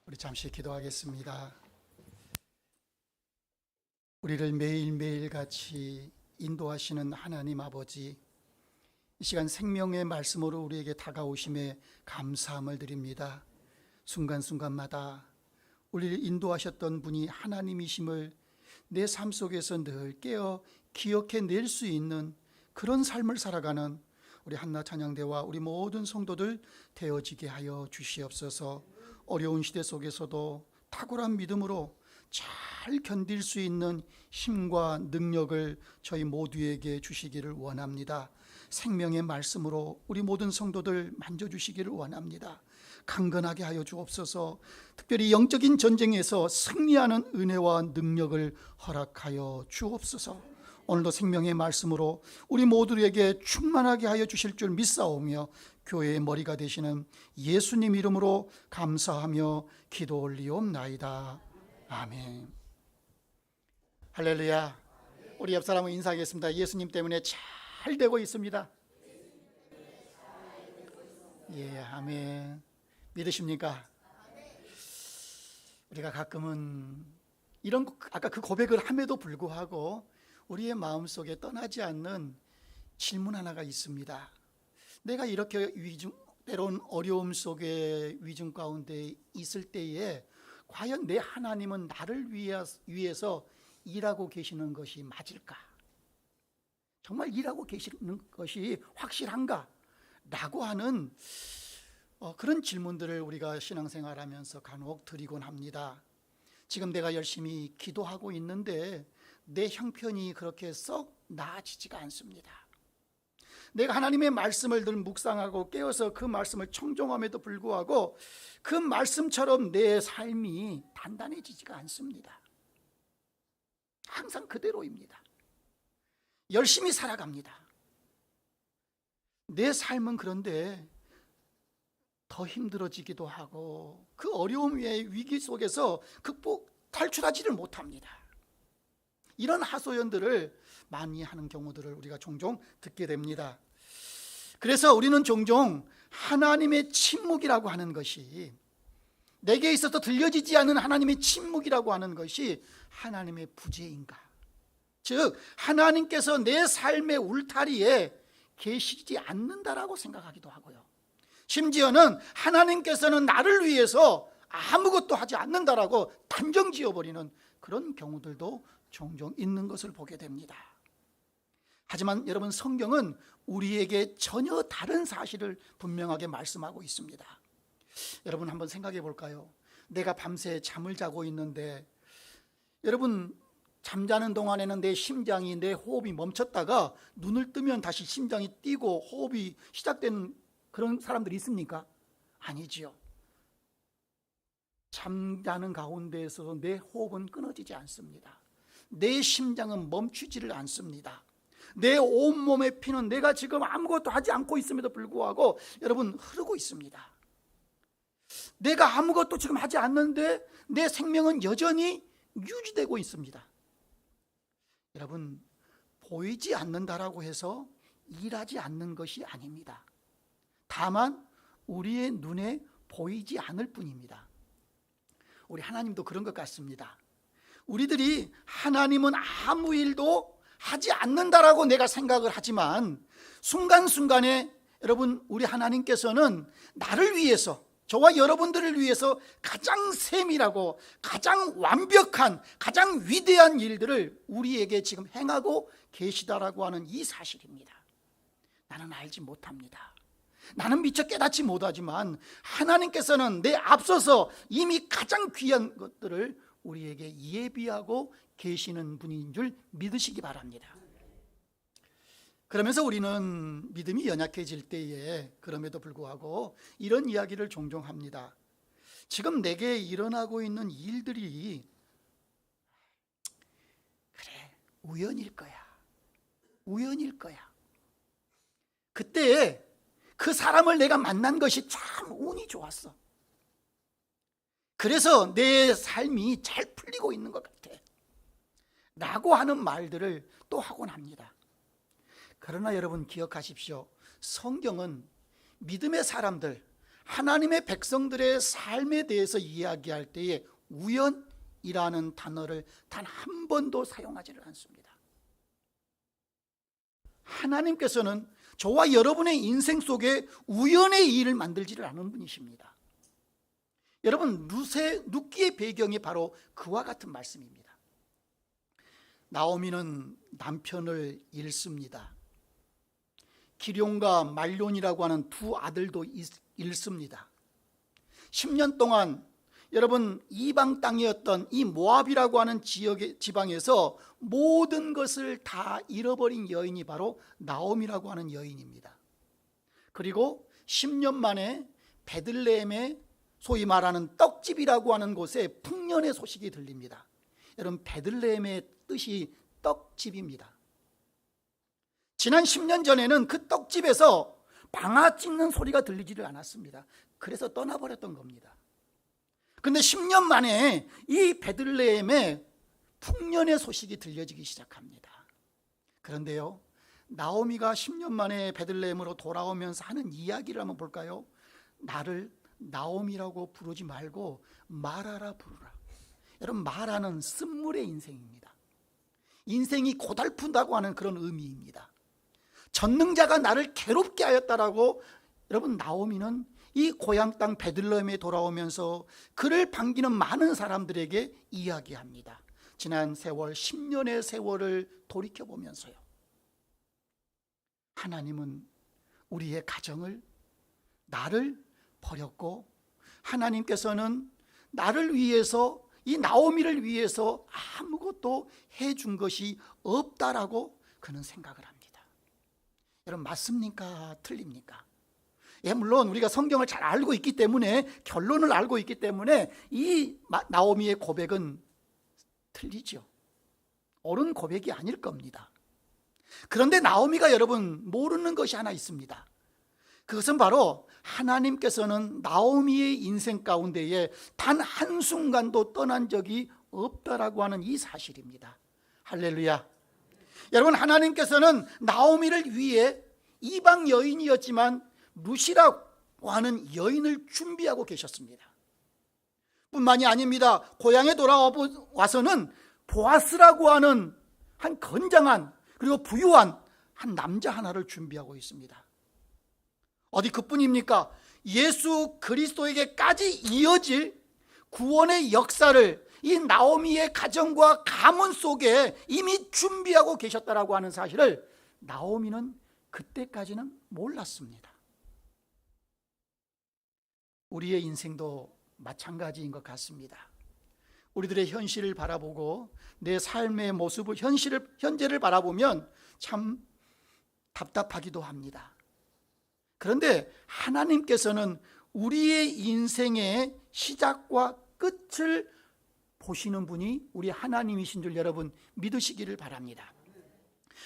우리 잠시 기도하겠습니다. 우리를 매일매일 같이 인도하시는 하나님 아버지, 이 시간 생명의 말씀으로 우리에게 다가오심에 감사함을 드립니다. 순간순간마다 우리를 인도하셨던 분이 하나님이심을 내 삶 속에서 늘 깨어 기억해낼 수 있는 그런 삶을 살아가는 우리 한나 찬양대와 우리 모든 성도들 되어지게 하여 주시옵소서. 어려운 시대 속에서도 탁월한 믿음으로 잘 견딜 수 있는 힘과 능력을 저희 모두에게 주시기를 원합니다. 생명의 말씀으로 우리 모든 성도들 만져주시기를 원합니다. 강건하게 하여 주옵소서. 특별히 영적인 전쟁에서 승리하는 은혜와 능력을 허락하여 주옵소서. 오늘도 생명의 말씀으로 우리 모두에게 충만하게 하여 주실 줄 믿사오며 교회의 머리가 되시는 예수님 이름으로 감사하며 기도 올리옵나이다. 아멘. 할렐루야. 우리 옆 사람은 인사하겠습니다. 예수님 때문에 잘 되고 있습니다. 예, 아멘. 믿으십니까? 우리가 가끔은 이런 아까 그 고백을 함에도 불구하고 우리의 마음속에 떠나지 않는 질문 하나가 있습니다. 내가 이렇게 때론 어려움 속에 위중 가운데 있을 때에 과연 내 하나님은 나를 위해서 일하고 계시는 것이 맞을까? 정말 일하고 계시는 것이 확실한가? 라고 하는 그런 질문들을 우리가 신앙생활하면서 간혹 드리곤 합니다. 지금 내가 열심히 기도하고 있는데 내 형편이 그렇게 썩 나아지지가 않습니다. 내가 하나님의 말씀을 늘 묵상하고 깨어서 그 말씀을 청종함에도 불구하고 그 말씀처럼 내 삶이 단단해지지가 않습니다. 항상 그대로입니다. 열심히 살아갑니다. 내 삶은 그런데 더 힘들어지기도 하고 그 어려움의 위기 속에서 탈출하지를 못합니다. 이런 하소연들을 많이 하는 경우들을 우리가 종종 듣게 됩니다. 그래서 우리는 종종 하나님의 침묵이라고 하는 것이, 내게 있어서 들려지지 않는 하나님의 침묵이라고 하는 것이 하나님의 부재인가, 즉 하나님께서 내 삶의 울타리에 계시지 않는다라고 생각하기도 하고요. 심지어는 하나님께서는 나를 위해서 아무것도 하지 않는다라고 단정 지어버리는 그런 경우들도 종종 있는 것을 보게 됩니다. 하지만 여러분, 성경은 우리에게 전혀 다른 사실을 분명하게 말씀하고 있습니다. 여러분 한번 생각해 볼까요? 내가 밤새 잠을 자고 있는데 여러분, 잠자는 동안에는 내 심장이, 내 호흡이 멈췄다가 눈을 뜨면 다시 심장이 뛰고 호흡이 시작되는 그런 사람들이 있습니까? 아니지요. 잠자는 가운데에서 내 호흡은 끊어지지 않습니다. 내 심장은 멈추지를 않습니다. 내 온몸의 피는 내가 지금 아무것도 하지 않고 있음에도 불구하고 여러분 흐르고 있습니다. 내가 아무것도 지금 하지 않는데 내 생명은 여전히 유지되고 있습니다. 여러분, 보이지 않는다라고 해서 일하지 않는 것이 아닙니다. 다만 우리의 눈에 보이지 않을 뿐입니다. 우리 하나님도 그런 것 같습니다. 우리들이 하나님은 아무 일도 하지 않는다라고 내가 생각을 하지만 순간순간에 여러분, 우리 하나님께서는 나를 위해서, 저와 여러분들을 위해서 가장 세밀하고 가장 완벽한, 가장 위대한 일들을 우리에게 지금 행하고 계시다라고 하는 이 사실입니다. 나는 알지 못합니다. 나는 미처 깨닫지 못하지만 하나님께서는 내 앞서서 이미 가장 귀한 것들을 우리에게 예비하고 계시는 분인 줄 믿으시기 바랍니다. 그러면서 우리는 믿음이 연약해질 때에 그럼에도 불구하고 이런 이야기를 종종 합니다. 지금 내게 일어나고 있는 일들이 그래, 우연일 거야. 우연일 거야. 그때 그 사람을 내가 만난 것이 참 운이 좋았어. 그래서 내 삶이 잘 풀리고 있는 것 같아 라고 하는 말들을 또 하곤 합니다. 그러나 여러분 기억하십시오. 성경은 믿음의 사람들, 하나님의 백성들의 삶에 대해서 이야기할 때에 우연이라는 단어를 단 한 번도 사용하지를 않습니다. 하나님께서는 저와 여러분의 인생 속에 우연의 일을 만들지를 않은 분이십니다. 여러분, 룻기의 배경이 바로 그와 같은 말씀입니다. 나오미는 남편을 잃습니다. 기럯과 말론이라고 하는 두 아들도 잃습니다. 10년 동안 여러분 이방 땅이었던 이 모압이라고 하는 지방에서 모든 것을 다 잃어버린 여인이 바로 나오미라고 하는 여인입니다. 그리고 10년 만에 베들레헴에 소위 말하는 떡집이라고 하는 곳에 풍년의 소식이 들립니다. 여러분, 베들레헴의 뜻이 떡집입니다. 지난 10년 전에는 그 떡집에서 방아 찧는 소리가 들리지를 않았습니다. 그래서 떠나버렸던 겁니다. 그런데 10년 만에 이 베들레헴에 풍년의 소식이 들려지기 시작합니다. 그런데요, 나오미가 10년 만에 베들레헴으로 돌아오면서 하는 이야기를 한번 볼까요? 나를 나오미라고 부르지 말고 마라라 부르라. 여러분, 마라는 쓴물의 인생입니다. 인생이 고달픈다고 하는 그런 의미입니다. 전능자가 나를 괴롭게 하였다라고 여러분, 나오미는 이 고향 땅 베들레헴에 돌아오면서 그를 반기는 많은 사람들에게 이야기합니다. 지난 세월, 10년의 세월을 돌이켜보면서요, 하나님은 우리의 가정을, 나를 버렸고, 하나님께서는 나를 위해서, 이 나오미를 위해서 아무것도 해준 것이 없다라고 그는 생각을 합니다. 여러분, 맞습니까? 틀립니까? 예, 물론 우리가 성경을 잘 알고 있기 때문에, 결론을 알고 있기 때문에 이 나오미의 고백은 틀리죠. 옳은 고백이 아닐 겁니다. 그런데 나오미가 여러분 모르는 것이 하나 있습니다. 그것은 바로 하나님께서는 나오미의 인생 가운데에 단 한순간도 떠난 적이 없다라고 하는 이 사실입니다. 할렐루야. 여러분, 하나님께서는 나오미를 위해 이방 여인이었지만 룻이라고 하는 여인을 준비하고 계셨습니다. 뿐만이 아닙니다. 고향에 돌아와서는 보아스라고 하는 한 건장한 그리고 부유한 한 남자 하나를 준비하고 있습니다. 어디 그뿐입니까? 예수 그리스도에게까지 이어질 구원의 역사를 이 나오미의 가정과 가문 속에 이미 준비하고 계셨다라고 하는 사실을 나오미는 그때까지는 몰랐습니다. 우리의 인생도 마찬가지인 것 같습니다. 우리들의 현실을 바라보고 내 삶의 모습을, 현재를 바라보면 참 답답하기도 합니다. 그런데 하나님께서는 우리의 인생의 시작과 끝을 보시는 분이 우리 하나님이신 줄 여러분 믿으시기를 바랍니다.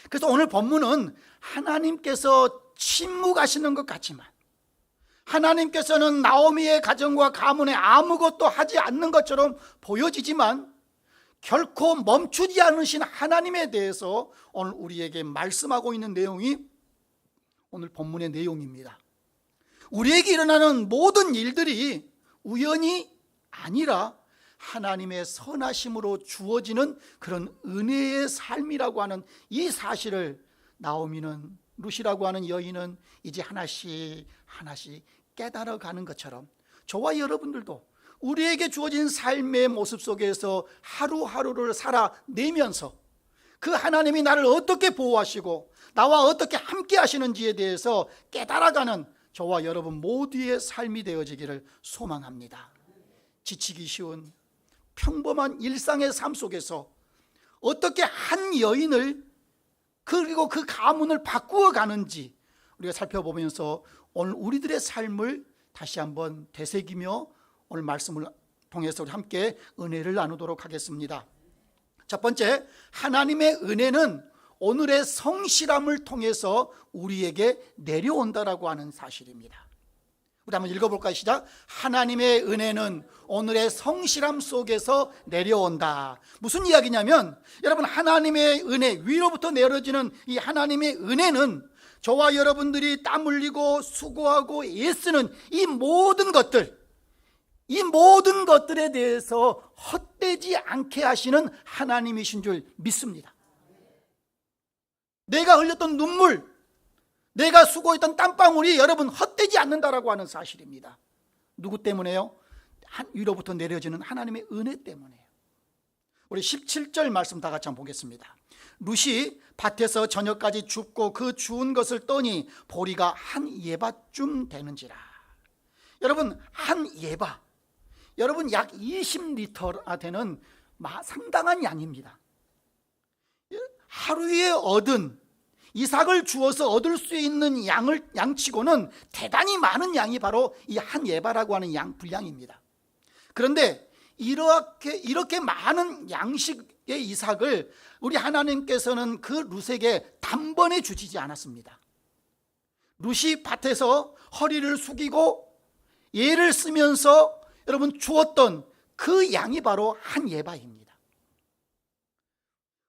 그래서 오늘 본문은 하나님께서 침묵하시는 것 같지만, 하나님께서는 나오미의 가정과 가문에 아무것도 하지 않는 것처럼 보여지지만, 결코 멈추지 않으신 하나님에 대해서 오늘 우리에게 말씀하고 있는 내용이 오늘 본문의 내용입니다. 우리에게 일어나는 모든 일들이 우연이 아니라 하나님의 선하심으로 주어지는 그런 은혜의 삶이라고 하는 이 사실을 나오미는, 룻이라고 하는 여인은 이제 하나씩 하나씩 깨달아가는 것처럼 저와 여러분들도 우리에게 주어진 삶의 모습 속에서 하루하루를 살아내면서 그 하나님이 나를 어떻게 보호하시고 나와 어떻게 함께 하시는지에 대해서 깨달아가는 저와 여러분 모두의 삶이 되어지기를 소망합니다. 지치기 쉬운 평범한 일상의 삶 속에서 어떻게 한 여인을 그리고 그 가문을 바꾸어 가는지 우리가 살펴보면서 오늘 우리들의 삶을 다시 한번 되새기며 오늘 말씀을 통해서 우리 함께 은혜를 나누도록 하겠습니다. 첫 번째, 하나님의 은혜는 오늘의 성실함을 통해서 우리에게 내려온다라고 하는 사실입니다. 우리 한번 읽어볼까요? 시작. 하나님의 은혜는 오늘의 성실함 속에서 내려온다. 무슨 이야기냐면, 여러분, 하나님의 은혜, 위로부터 내려지는 이 하나님의 은혜는 저와 여러분들이 땀 흘리고 수고하고 애쓰는 이 모든 것들에 대해서 헛되지 않게 하시는 하나님이신 줄 믿습니다. 내가 흘렸던 눈물, 내가 수고했던 땀방울이 여러분 헛되지 않는다라고 하는 사실입니다. 누구 때문에요? 위로부터 내려지는 하나님의 은혜 때문에요. 우리 17절 말씀 다 같이 한번 보겠습니다. 룻이 밭에서 저녁까지 줍고 그 주운 것을 떠니 보리가 한 예바쯤 되는지라. 여러분, 한 예바, 여러분 약 20리터나 되는 상당한 양입니다. 하루에 얻은, 이삭을 주어서 얻을 수 있는 양치고는 대단히 많은 양이 바로 이 한 예바라고 하는 분량입니다. 그런데 이렇게 많은 양식의 이삭을 우리 하나님께서는 그 룻에게 단번에 주시지 않았습니다. 룻이 밭에서 허리를 숙이고 예를 쓰면서 여러분 주었던 그 양이 바로 한 예바입니다.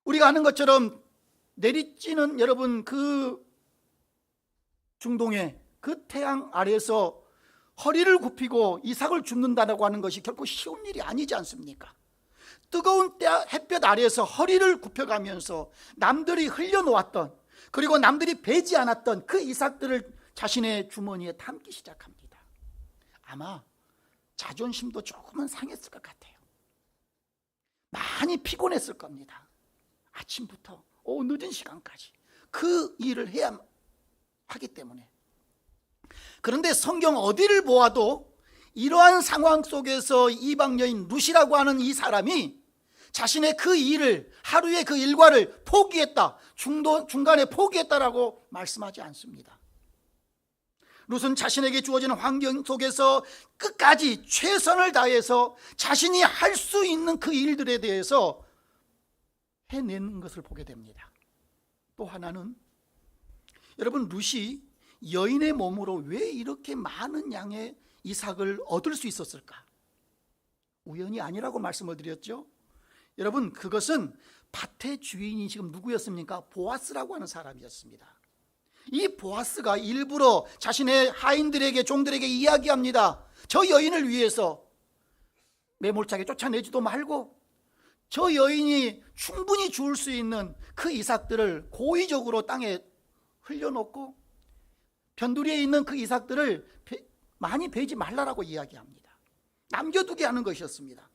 우리가 아는 것처럼 내리쬐는 여러분 그 중동의 그 태양 아래에서 허리를 굽히고 이삭을 줍는다라고 하는 것이 결코 쉬운 일이 아니지 않습니까? 뜨거운 햇볕 아래에서 허리를 굽혀가면서 남들이 흘려놓았던, 그리고 남들이 베지 않았던 그 이삭들을 자신의 주머니에 담기 시작합니다. 아마 자존심도 조금은 상했을 것 같아요. 많이 피곤했을 겁니다. 아침부터 오후 늦은 시간까지 그 일을 해야 하기 때문에. 그런데 성경 어디를 보아도 이러한 상황 속에서 이방 여인 룻이라고 하는 이 사람이 자신의 그 일을, 하루의 그 일과를 포기했다, 중간에 포기했다라고 말씀하지 않습니다. 룻은 자신에게 주어진 환경 속에서 끝까지 최선을 다해서 자신이 할 수 있는 그 일들에 대해서 해내는 것을 보게 됩니다. 또 하나는, 여러분 룻이 여인의 몸으로 왜 이렇게 많은 양의 이삭을 얻을 수 있었을까? 우연이 아니라고 말씀을 드렸죠. 여러분, 그것은 밭의 주인이 지금 누구였습니까? 보아스라고 하는 사람이었습니다. 이 보아스가 일부러 자신의 하인들에게, 종들에게 이야기합니다. 저 여인을 위해서 매몰차게 쫓아내지도 말고 저 여인이 충분히 주울 수 있는 그 이삭들을 고의적으로 땅에 흘려놓고 변두리에 있는 그 이삭들을 많이 베지 말라라고 이야기합니다. 남겨두게 하는 것이었습니다.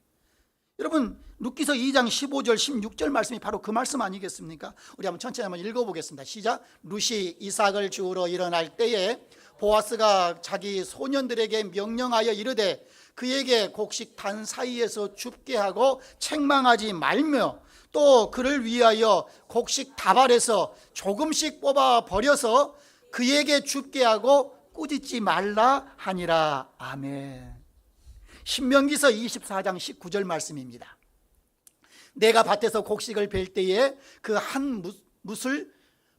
여러분, 룻기서 2장 15절 16절 말씀이 바로 그 말씀 아니겠습니까? 우리 한번 천천히 한번 읽어보겠습니다. 시작. 룻이 이삭을 주우러 일어날 때에 보아스가 자기 소년들에게 명령하여 이르되 그에게 곡식 단 사이에서 줍게 하고 책망하지 말며 또 그를 위하여 곡식 다발에서 조금씩 뽑아 버려서 그에게 줍게 하고 꾸짖지 말라 하니라. 아멘. 신명기서 24장 19절 말씀입니다. 내가 밭에서 곡식을 벨 때에 그 한 뭇을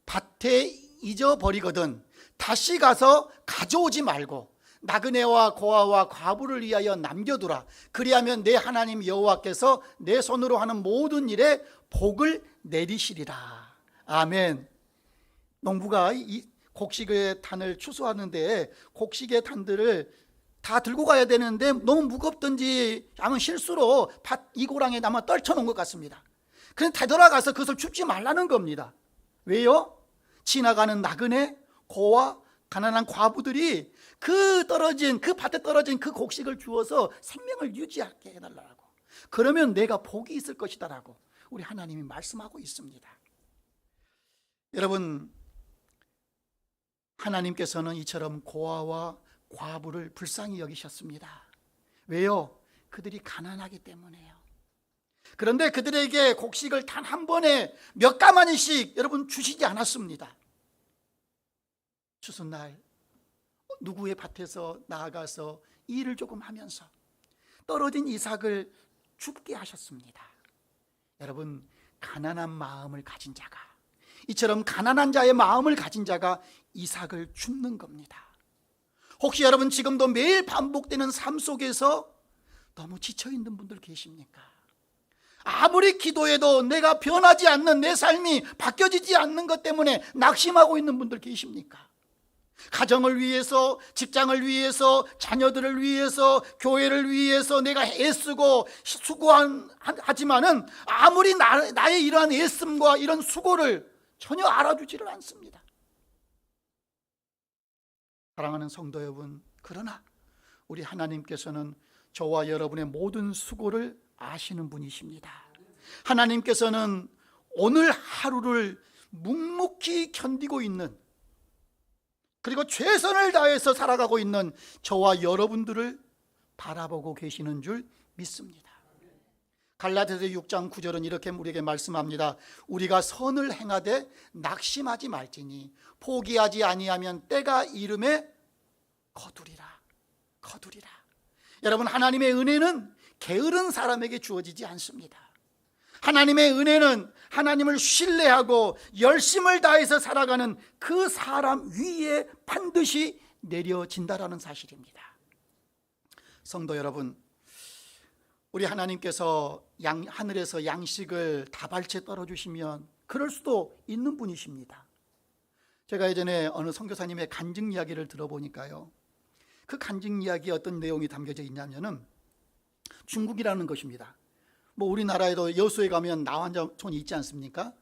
밭에 잊어버리거든 다시 가서 가져오지 말고 나그네와 고아와 과부를 위하여 남겨두라. 그리하면 내 하나님 여호와께서 내 손으로 하는 모든 일에 복을 내리시리라. 아멘. 농부가 이 곡식의 단을 추수하는데 곡식의 단들을 다 들고 가야 되는데 너무 무겁든지 아마 실수로 밭 이고랑에 아마 떨쳐놓은 것 같습니다. 그래서 되돌아가서 그것을 줍지 말라는 겁니다. 왜요? 지나가는 나그네, 고아, 가난한 과부들이 그 밭에 떨어진 그 곡식을 주어서 생명을 유지하게 해달라고, 그러면 내가 복이 있을 것이다라고 우리 하나님이 말씀하고 있습니다. 여러분, 하나님께서는 이처럼 고아와 과부를 불쌍히 여기셨습니다. 왜요? 그들이 가난하기 때문에요. 그런데 그들에게 곡식을 단 한 번에 몇 가마니씩 여러분 주시지 않았습니다. 추수날 누구의 밭에서 나아가서 일을 조금 하면서 떨어진 이삭을 줍게 하셨습니다. 여러분, 가난한 마음을 가진 자가, 이처럼 가난한 자의 마음을 가진 자가 이삭을 줍는 겁니다. 혹시 여러분 지금도 매일 반복되는 삶 속에서 너무 지쳐있는 분들 계십니까? 아무리 기도해도 내가 변하지 않는 내 삶이 바뀌어지지 않는 것 때문에 낙심하고 있는 분들 계십니까? 가정을 위해서, 직장을 위해서, 자녀들을 위해서, 교회를 위해서 내가 애쓰고 수고하지만은 아무리 나의 이러한 애씀과 이런 수고를 전혀 알아주지를 않습니다. 사랑하는 성도 여러분, 그러나 우리 하나님께서는 저와 여러분의 모든 수고를 아시는 분이십니다. 하나님께서는 오늘 하루를 묵묵히 견디고 있는, 그리고 최선을 다해서 살아가고 있는 저와 여러분들을 바라보고 계시는 줄 믿습니다. 갈라디아서 6장 9절은 이렇게 우리에게 말씀합니다. 우리가 선을 행하되 낙심하지 말지니 포기하지 아니하면 때가 이름에 거두리라. 여러분, 하나님의 은혜는 게으른 사람에게 주어지지 않습니다. 하나님의 은혜는 하나님을 신뢰하고 열심을 다해서 살아가는 그 사람 위에 반드시 내려진다라는 사실입니다. 성도 여러분, 우리 하나님께서 하늘에서 양식을 다발채 떨어주시면 그럴 수도 있는 분이십니다. 제가 예전에 어느 선교사님의 간증 이야기를 들어보니까요, 그 간증 이야기에 어떤 내용이 담겨져 있냐면은 중국이라는 것입니다. 우리나라에도 여수에 가면 나환자촌이 있지 않습니까?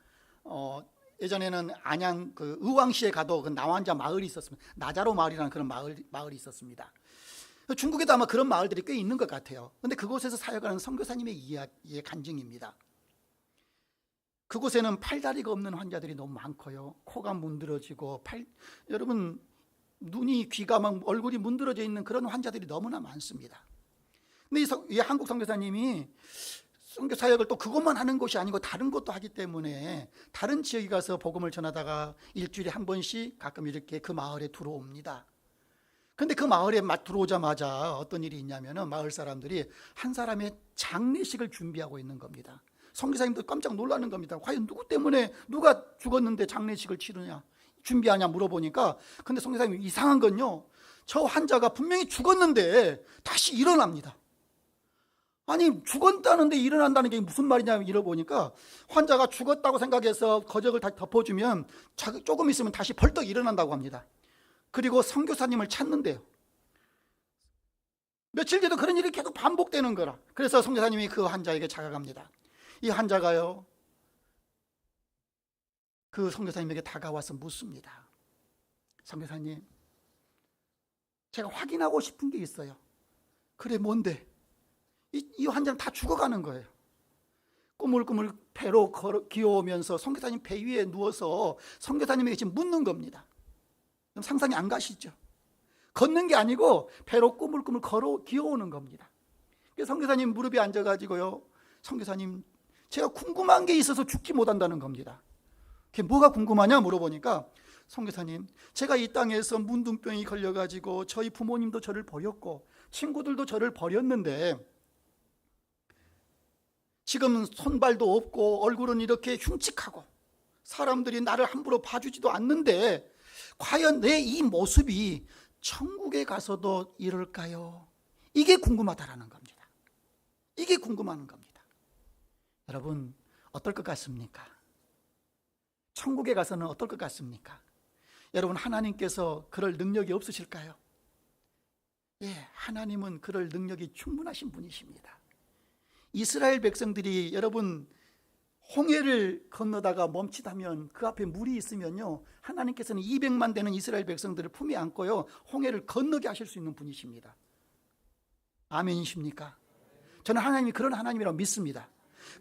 예전에는 안양 그 의왕시에 가도 그 나환자 마을이 있었습니다. 나자로 마을이라는 그런 마을이 있었습니다. 중국에도 아마 그런 마을들이 꽤 있는 것 같아요. 그런데 그곳에서 사역하는 선교사님의 이야기의 간증입니다. 그곳에는 팔다리가 없는 환자들이 너무 많고요, 코가 문드러지고 여러분, 눈이, 귀가 막 얼굴이 문드러져 있는 그런 환자들이 너무나 많습니다. 근데 이 한국 선교사님이 선교 사역을 또 그것만 하는 것이 아니고 다른 것도 하기 때문에 다른 지역에 가서 복음을 전하다가 일주일에 한 번씩 가끔 이렇게 그 마을에 들어옵니다. 그런데 그 마을에 들어오자마자 어떤 일이 있냐면은 마을 사람들이 한 사람의 장례식을 준비하고 있는 겁니다. 선교사님도 깜짝 놀라는 겁니다. 과연 누구 때문에, 누가 죽었는데 장례식을 치르냐, 준비하냐 물어보니까, 근데 선교사님이 이상한 건요, 저 환자가 분명히 죽었는데 다시 일어납니다. 아니, 죽었다는데 일어난다는 게 무슨 말이냐 물어보니까, 환자가 죽었다고 생각해서 거적을 다시 덮어주면 조금 있으면 다시 벌떡 일어난다고 합니다. 그리고 선교사님을 찾는데요, 며칠 뒤에도 그런 일이 계속 반복되는 거라. 그래서 선교사님이 그 환자에게 찾아갑니다. 이 환자가요, 그 선교사님에게 다가와서 묻습니다. 선교사님, 제가 확인하고 싶은 게 있어요. 그래, 뭔데? 이 환자는 다 죽어가는 거예요. 꾸물꾸물 배로 기어오면서 선교사님 배 위에 누워서 선교사님에게 지금 묻는 겁니다. 상상이 안 가시죠? 걷는 게 아니고 배로 꾸물꾸물 기어오는 겁니다. 선교사님 무릎에 앉아가지고요, 선교사님, 제가 궁금한 게 있어서 죽지 못한다는 겁니다. 그게 뭐가 궁금하냐 물어보니까, 선교사님, 제가 이 땅에서 문둥병이 걸려가지고 저희 부모님도 저를 버렸고 친구들도 저를 버렸는데 지금 손발도 없고 얼굴은 이렇게 흉측하고 사람들이 나를 함부로 봐주지도 않는데 과연 내 이 모습이 천국에 가서도 이럴까요? 이게 궁금하다라는 겁니다. 이게 궁금한 겁니다. 여러분, 어떨 것 같습니까? 천국에 가서는 어떨 것 같습니까? 여러분, 하나님께서 그럴 능력이 없으실까요? 예, 하나님은 그럴 능력이 충분하신 분이십니다. 이스라엘 백성들이, 여러분, 홍해를 건너다가 멈칫하면 그 앞에 물이 있으면요, 하나님께서는 200만 되는 이스라엘 백성들을 품에 안고요, 홍해를 건너게 하실 수 있는 분이십니다. 아멘이십니까? 저는 하나님이 그런 하나님이라고 믿습니다.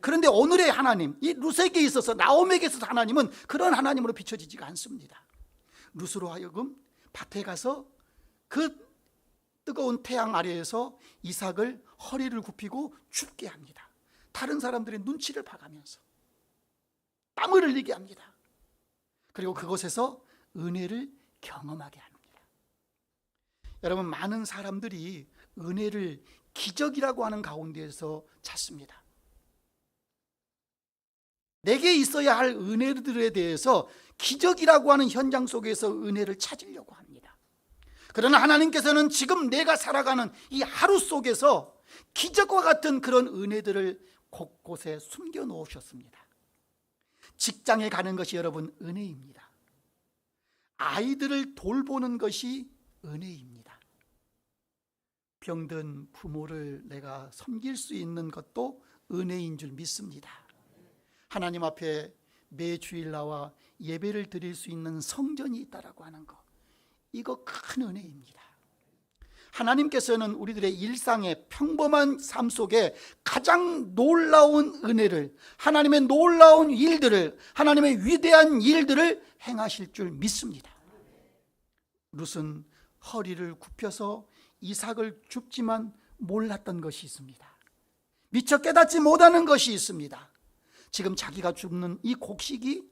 그런데 오늘의 하나님, 이 룻에게 있어서, 나오미에게 있어서 하나님은 그런 하나님으로 비춰지지가 않습니다. 룻으로 하여금 밭에 가서 그 뜨거운 태양 아래에서 이삭을 허리를 굽히고 춥게 합니다. 다른 사람들의 눈치를 봐가면서 땀을 흘리게 합니다. 그리고 그곳에서 은혜를 경험하게 합니다. 여러분, 많은 사람들이 은혜를 기적이라고 하는 가운데에서 찾습니다. 내게 있어야 할 은혜들에 대해서 기적이라고 하는 현장 속에서 은혜를 찾으려고 합니다. 그러나 하나님께서는 지금 내가 살아가는 이 하루 속에서 기적과 같은 그런 은혜들을 곳곳에 숨겨 놓으셨습니다. 직장에 가는 것이 여러분 은혜입니다. 아이들을 돌보는 것이 은혜입니다. 병든 부모를 내가 섬길 수 있는 것도 은혜인 줄 믿습니다. 하나님 앞에 매주일 나와 예배를 드릴 수 있는 성전이 있다라고 하는 것, 이거 큰 은혜입니다. 하나님께서는 우리들의 일상의 평범한 삶 속에 가장 놀라운 은혜를, 하나님의 놀라운 일들을, 하나님의 위대한 일들을 행하실 줄 믿습니다. 룻은 허리를 굽혀서 이삭을 줍지만 몰랐던 것이 있습니다. 미처 깨닫지 못하는 것이 있습니다. 지금 자기가 줍는 이 곡식이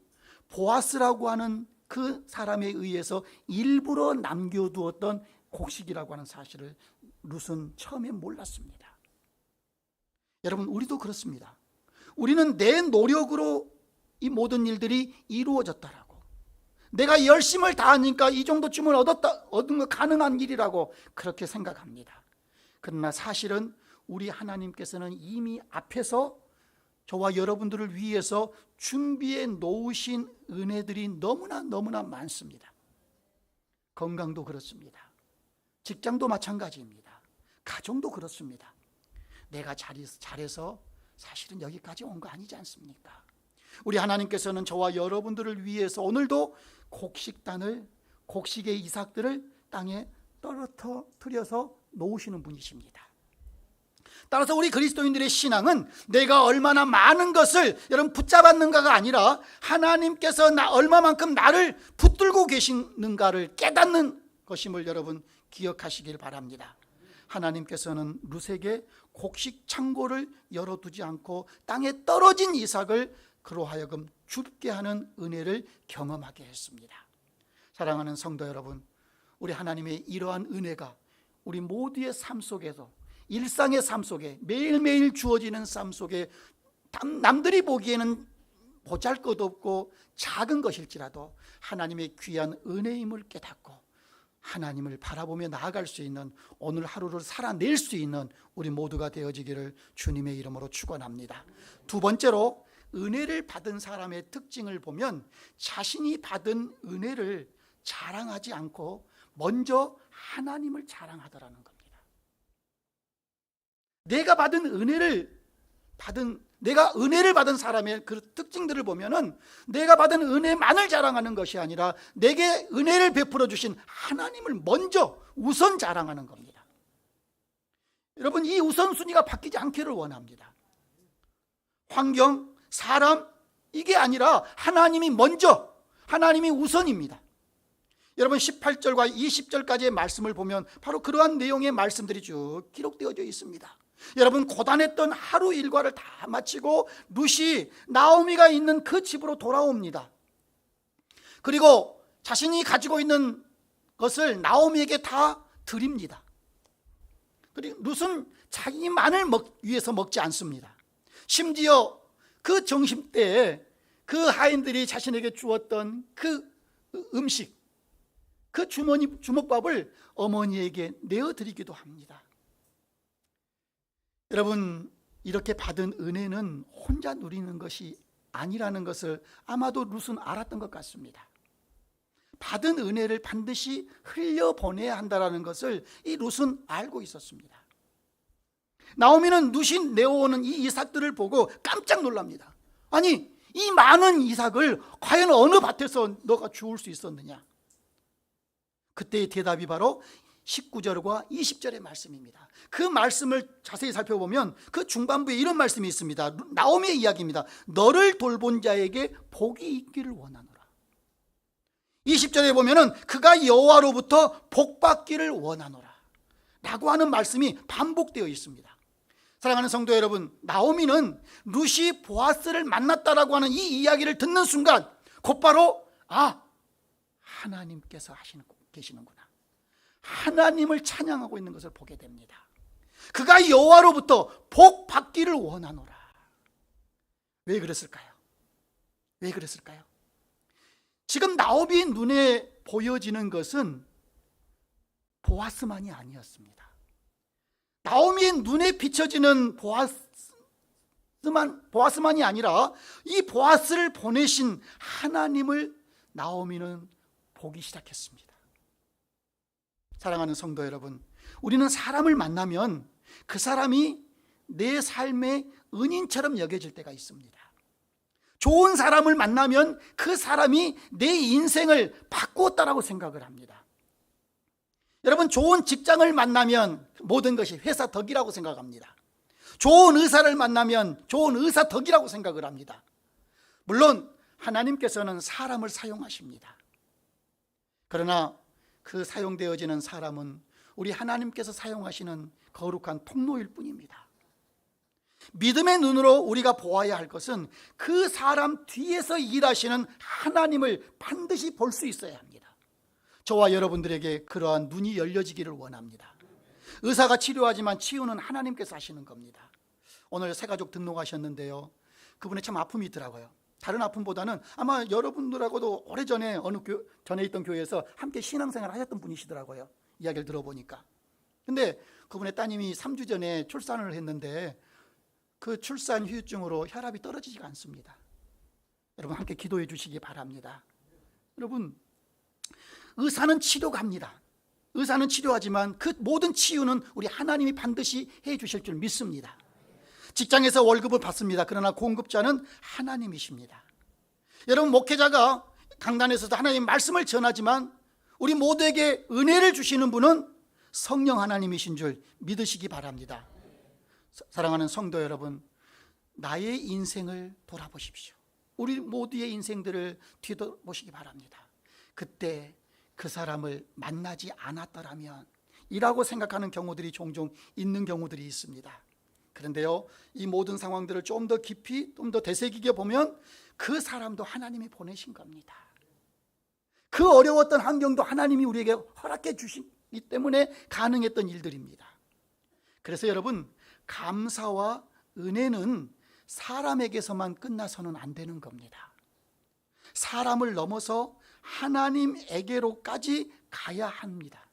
보아스라고 하는 그 사람에 의해서 일부러 남겨두었던 곡식이라고 하는 사실을 룻은 처음에 몰랐습니다. 여러분, 우리도 그렇습니다. 우리는 내 노력으로 이 모든 일들이 이루어졌다라고, 내가 열심을 다하니까 이 정도쯤은 얻은 거 가능한 일이라고 그렇게 생각합니다. 그러나 사실은 우리 하나님께서는 이미 앞에서 저와 여러분들을 위해서 준비해 놓으신 은혜들이 너무나 많습니다. 건강도 그렇습니다. 직장도 마찬가지입니다. 가정도 그렇습니다. 내가 잘해서 사실은 여기까지 온 거 아니지 않습니까? 우리 하나님께서는 저와 여러분들을 위해서 오늘도 곡식의 이삭들을 땅에 떨어뜨려서 놓으시는 분이십니다. 따라서 우리 그리스도인들의 신앙은 내가 얼마나 많은 것을 여러분 붙잡았는가가 아니라 하나님께서 얼마만큼 나를 붙들고 계시는가를 깨닫는 것임을 여러분 기억하시길 바랍니다. 하나님께서는 룻에게 곡식 창고를 열어두지 않고 땅에 떨어진 이삭을 그로 하여금 줍게 하는 은혜를 경험하게 했습니다. 사랑하는 성도 여러분, 우리 하나님의 이러한 은혜가 우리 모두의 삶 속에서, 일상의 삶 속에, 매일매일 주어지는 삶 속에 남들이 보기에는 보잘것없고 작은 것일지라도 하나님의 귀한 은혜임을 깨닫고 하나님을 바라보며 나아갈 수 있는, 오늘 하루를 살아낼 수 있는 우리 모두가 되어지기를 주님의 이름으로 축원합니다. 두 번째로, 은혜를 받은 사람의 특징을 보면 자신이 받은 은혜를 자랑하지 않고 먼저 하나님을 자랑하더라는 겁니다. 내가 은혜를 받은 사람의 그 특징들을 보면은 내가 받은 은혜만을 자랑하는 것이 아니라 내게 은혜를 베풀어 주신 하나님을 먼저 우선 자랑하는 겁니다. 여러분, 이 우선순위가 바뀌지 않기를 원합니다. 환경, 사람, 이게 아니라 하나님이 먼저, 하나님이 우선입니다. 여러분, 18절과 20절까지의 말씀을 보면 바로 그러한 내용의 말씀들이 쭉 기록되어져 있습니다. 여러분, 고단했던 하루 일과를 다 마치고 룻이 나오미가 있는 그 집으로 돌아옵니다. 그리고 자신이 가지고 있는 것을 나오미에게 다 드립니다. 그리고 룻은 자기만을 위해서 먹지 않습니다. 심지어 그 점심때에 그 하인들이 자신에게 주었던 그 음식, 그 주먹밥을 어머니에게 내어드리기도 합니다. 여러분, 이렇게 받은 은혜는 혼자 누리는 것이 아니라는 것을 아마도 룻은 알았던 것 같습니다. 받은 은혜를 반드시 흘려보내야 한다는 것을 이 룻은 알고 있었습니다. 나오미는 룻이 내어오는 이 이삭들을 보고 깜짝 놀랍니다. 아니, 이 많은 이삭을 과연 어느 밭에서 너가 주울 수 있었느냐? 그때의 대답이 바로 19절과 20절의 말씀입니다. 그 말씀을 자세히 살펴보면 그 중반부에 이런 말씀이 있습니다. 나오미의 이야기입니다. 너를 돌본 자에게 복이 있기를 원하노라. 20절에 보면은 그가 여호와로부터 복받기를 원하노라 라고 하는 말씀이 반복되어 있습니다. 사랑하는 성도 여러분, 나오미는 룻이 보아스를 만났다라고 하는 이 이야기를 듣는 순간 곧바로 하나님께서 계시는구나, 하나님을 찬양하고 있는 것을 보게 됩니다. 그가 여호와로부터 복 받기를 원하노라. 왜 그랬을까요? 지금 나오미의 눈에 보여지는 것은 보아스만이 아니었습니다. 나오미의 눈에 비춰지는 보아스의 보아스만이 아니라 이 보아스를 보내신 하나님을 나오미는 보기 시작했습니다. 사랑하는 성도 여러분, 우리는 사람을 만나면 그 사람이 내 삶의 은인처럼 여겨질 때가 있습니다. 좋은 사람을 만나면 그 사람이 내 인생을 바꾸었다라고 생각을 합니다. 여러분, 좋은 직장을 만나면 모든 것이 회사 덕이라고 생각합니다. 좋은 의사를 만나면 좋은 의사 덕이라고 생각을 합니다. 물론 하나님께서는 사람을 사용하십니다. 그러나 그 사용되어지는 사람은 우리 하나님께서 사용하시는 거룩한 통로일 뿐입니다. 믿음의 눈으로 우리가 보아야 할 것은 그 사람 뒤에서 일하시는 하나님을 반드시 볼 수 있어야 합니다. 저와 여러분들에게 그러한 눈이 열려지기를 원합니다. 의사가 치료하지만 치유는 하나님께서 하시는 겁니다. 오늘 새가족 등록하셨는데요, 그분의 참 아픔이 있더라고요. 다른 아픔보다는 아마 여러분들하고도 오래전에 어느 전에 있던 교회에서 함께 신앙생활을 하셨던 분이시더라고요. 이야기를 들어보니까. 근데 그분의 따님이 3주 전에 출산을 했는데 그 출산 후유증으로 혈압이 떨어지지가 않습니다. 여러분, 함께 기도해 주시기 바랍니다. 여러분, 의사는 치료갑니다. 의사는 치료하지만 그 모든 치유는 우리 하나님이 반드시 해 주실 줄 믿습니다. 직장에서 월급을 받습니다. 그러나 공급자는 하나님이십니다. 여러분, 목회자가 강단에서도 하나님의 말씀을 전하지만 우리 모두에게 은혜를 주시는 분은 성령 하나님이신 줄 믿으시기 바랍니다. 사랑하는 성도 여러분, 나의 인생을 돌아보십시오. 우리 모두의 인생들을 뒤돌아보시기 바랍니다. 그때 그 사람을 만나지 않았더라면 이라고 생각하는 경우들이 종종 있는 경우들이 있습니다. 그런데요, 이 모든 상황들을 좀 더 깊이, 좀 더 되새기게 보면 그 사람도 하나님이 보내신 겁니다. 그 어려웠던 환경도 하나님이 우리에게 허락해 주시기 때문에 가능했던 일들입니다. 그래서 여러분, 감사와 은혜는 사람에게서만 끝나서는 안 되는 겁니다. 사람을 넘어서 하나님에게로까지 가야 합니다.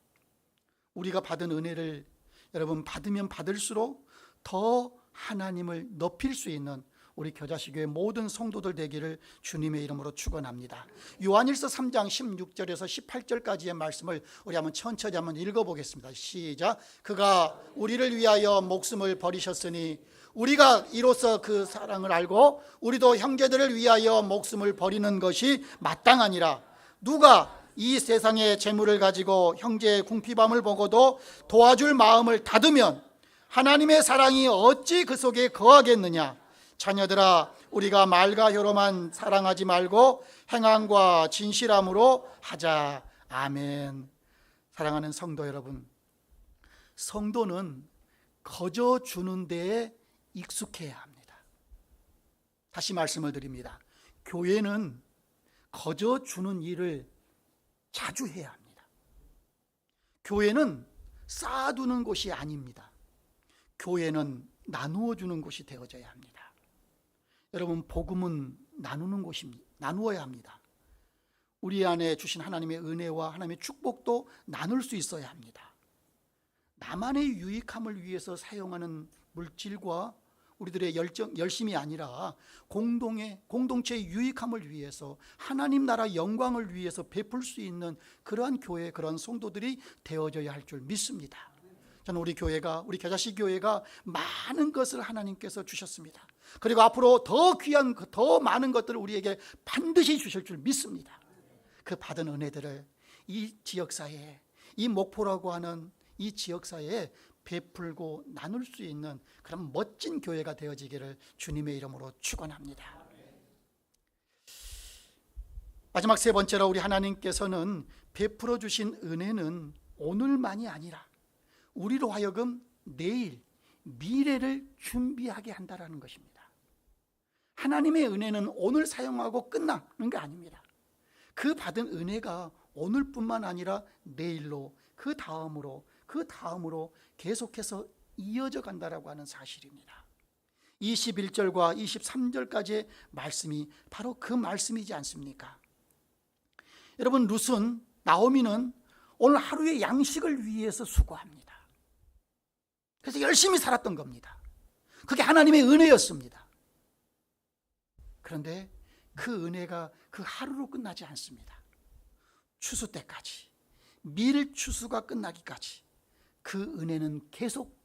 우리가 받은 은혜를 여러분 받으면 받을수록 더 하나님을 높일 수 있는 우리 겨자씨교회 모든 성도들 되기를 주님의 이름으로 축원합니다. 요한일서 3장 16절에서 18절까지의 말씀을 우리 한번 천천히 한번 읽어보겠습니다. 시작. 그가 우리를 위하여 목숨을 버리셨으니 우리가 이로써 그 사랑을 알고 우리도 형제들을 위하여 목숨을 버리는 것이 마땅하니라. 누가 이 세상의 재물을 가지고 형제의 궁핍함을 보고도 도와줄 마음을 닫으면 하나님의 사랑이 어찌 그 속에 거하겠느냐. 자녀들아, 우리가 말과 혀로만 사랑하지 말고 행함과 진실함으로 하자. 아멘. 사랑하는 성도 여러분, 성도는 거저 주는 데에 익숙해야 합니다. 다시 말씀을 드립니다. 교회는 거저 주는 일을 자주 해야 합니다. 교회는 쌓아두는 곳이 아닙니다. 교회는 나누어 주는 곳이 되어져야 합니다. 여러분, 복음은 나누는 곳입니다. 나누어야 합니다. 우리 안에 주신 하나님의 은혜와 하나님의 축복도 나눌 수 있어야 합니다. 나만의 유익함을 위해서 사용하는 물질과 우리들의 열심이 아니라 공동체의 유익함을 위해서 하나님 나라 영광을 위해서 베풀 수 있는 그러한 교회, 그러한 성도들이 되어져야 할 줄 믿습니다. 저는 우리 교회가, 우리 겨자씨 교회가 많은 것을 하나님께서 주셨습니다. 그리고 앞으로 더 귀한, 더 많은 것들을 우리에게 반드시 주실 줄 믿습니다. 그 받은 은혜들을 이 지역사회에, 이 목포라고 하는 이 지역사회에 베풀고 나눌 수 있는 그런 멋진 교회가 되어지기를 주님의 이름으로 축원합니다. 마지막 세 번째로 우리 하나님께서는 베풀어 주신 은혜는 오늘만이 아니라 우리로 하여금 내일, 미래를 준비하게 한다는 것입니다. 하나님의 은혜는 오늘 사용하고 끝나는 게 아닙니다. 그 받은 은혜가 오늘뿐만 아니라 내일로, 그 다음으로 계속해서 이어져 간다라고 하는 사실입니다. 21절과 23절까지의 말씀이 바로 그 말씀이지 않습니까? 여러분, 룻은, 나오미는 오늘 하루의 양식을 위해서 수고합니다. 그래서 열심히 살았던 겁니다. 그게 하나님의 은혜였습니다. 그런데 그 은혜가 그 하루로 끝나지 않습니다. 추수 때까지, 밀 추수가 끝나기까지 그 은혜는 계속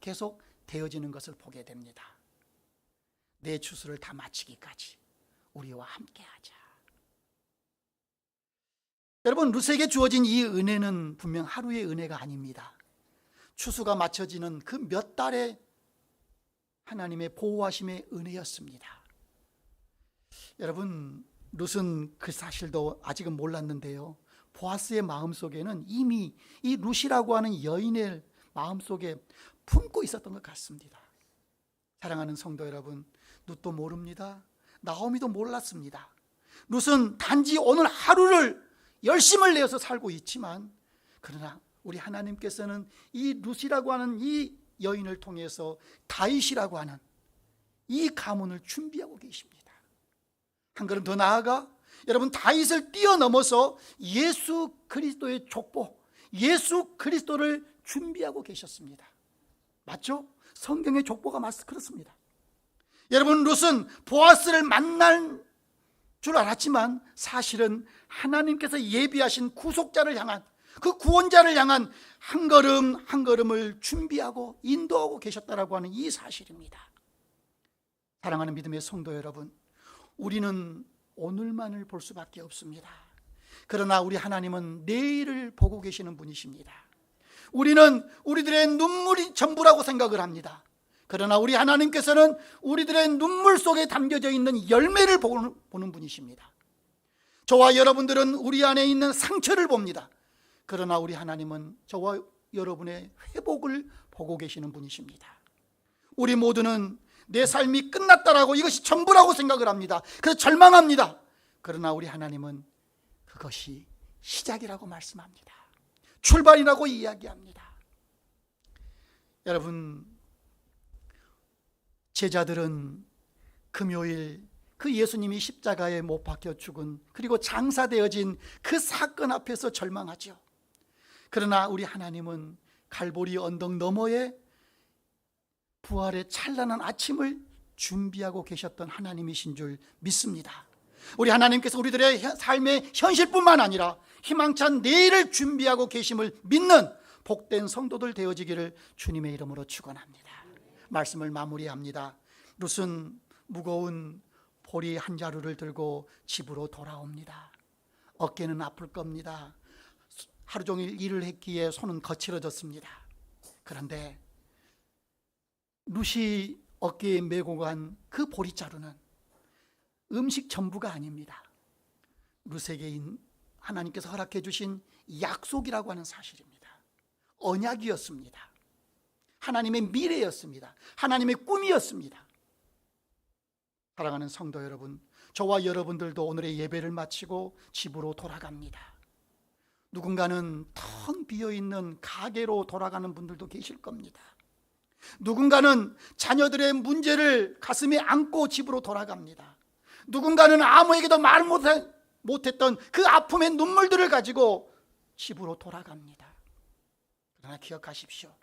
되어지는 것을 보게 됩니다. 내 추수를 다 마치기까지 우리와 함께하자. 여러분, 룻에게 주어진 이 은혜는 분명 하루의 은혜가 아닙니다. 추수가 마쳐지는 그 몇 달의 하나님의 보호하심의 은혜였습니다. 여러분, 룻은 그 사실도 아직은 몰랐는데요, 보아스의 마음속에는 이미 이 룻이라고 하는 여인의 마음속에 품고 있었던 것 같습니다. 사랑하는 성도 여러분, 룻도 모릅니다. 나오미도 몰랐습니다. 룻은 단지 오늘 하루를 열심을 내어서 살고 있지만, 그러나 우리 하나님께서는 이 룻이라고 하는 이 여인을 통해서 다윗이라고 하는 이 가문을 준비하고 계십니다. 한 걸음 더 나아가 여러분, 다윗을 뛰어넘어서 예수 그리스도의 족보, 예수 그리스도를 준비하고 계셨습니다. 맞죠? 성경의 족보가 그렇습니다. 여러분, 룻은 보아스를 만날 줄 알았지만 사실은 하나님께서 예비하신 구속자를 향한, 그 구원자를 향한 한 걸음 한 걸음을 준비하고 인도하고 계셨다라고 하는 이 사실입니다. 사랑하는 믿음의 성도 여러분, 우리는 오늘만을 볼 수밖에 없습니다. 그러나 우리 하나님은 내일을 보고 계시는 분이십니다. 우리는 우리들의 눈물이 전부라고 생각을 합니다. 그러나 우리 하나님께서는 우리들의 눈물 속에 담겨져 있는 열매를 보는 분이십니다. 저와 여러분들은 우리 안에 있는 상처를 봅니다. 그러나 우리 하나님은 저와 여러분의 회복을 보고 계시는 분이십니다. 우리 모두는 내 삶이 끝났다라고, 이것이 전부라고 생각을 합니다. 그래서 절망합니다. 그러나 우리 하나님은 그것이 시작이라고 말씀합니다. 출발이라고 이야기합니다. 여러분, 제자들은 금요일 그 예수님이 십자가에 못 박혀 죽은, 그리고 장사되어진 그 사건 앞에서 절망하죠. 그러나 우리 하나님은 갈보리 언덕 너머에 부활의 찬란한 아침을 준비하고 계셨던 하나님이신 줄 믿습니다. 우리 하나님께서 우리들의 삶의 현실뿐만 아니라 희망찬 내일을 준비하고 계심을 믿는 복된 성도들 되어지기를 주님의 이름으로 축원합니다. 말씀을 마무리합니다. 룻은 무거운 보리 한 자루를 들고 집으로 돌아옵니다. 어깨는 아플 겁니다. 하루 종일 일을 했기에 손은 거칠어졌습니다. 그런데 룻이 어깨에 메고 간 그 보리자루는 음식 전부가 아닙니다. 룻에게 하나님께서 허락해 주신 약속이라고 하는 사실입니다. 언약이었습니다. 하나님의 미래였습니다. 하나님의 꿈이었습니다. 사랑하는 성도 여러분, 저와 여러분들도 오늘의 예배를 마치고 집으로 돌아갑니다. 누군가는 텅 비어있는 가게로 돌아가는 분들도 계실 겁니다. 누군가는 자녀들의 문제를 가슴에 안고 집으로 돌아갑니다. 누군가는 아무에게도 말 못했던 그 아픔의 눈물들을 가지고 집으로 돌아갑니다. 그러나 기억하십시오.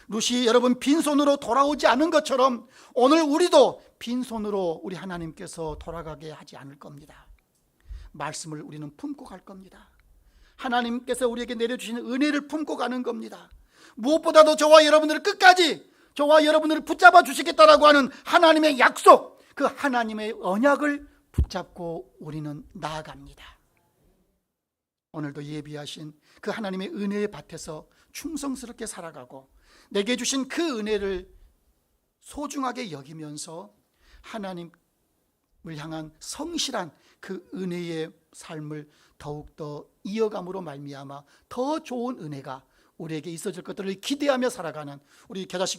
룻이 여러분 빈손으로 돌아오지 않은 것처럼 오늘 우리도 빈손으로 우리 하나님께서 돌아가게 하지 않을 겁니다. 말씀을 우리는 품고 갈 겁니다. 하나님께서 우리에게 내려주시는 은혜를 품고 가는 겁니다. 무엇보다도 저와 여러분들을 끝까지, 저와 여러분들을 붙잡아 주시겠다라고 하는 하나님의 약속, 그 하나님의 언약을 붙잡고 우리는 나아갑니다. 오늘도 예비하신 그 하나님의 은혜의 밭에서 충성스럽게 살아가고 내게 주신 그 은혜를 소중하게 여기면서 하나님을 향한 성실한 그 은혜의 삶을 더욱더 이어감으로 말미암아 더 좋은 은혜가 우리에게 있어질 것들을 기대하며 살아가는 우리 겨자식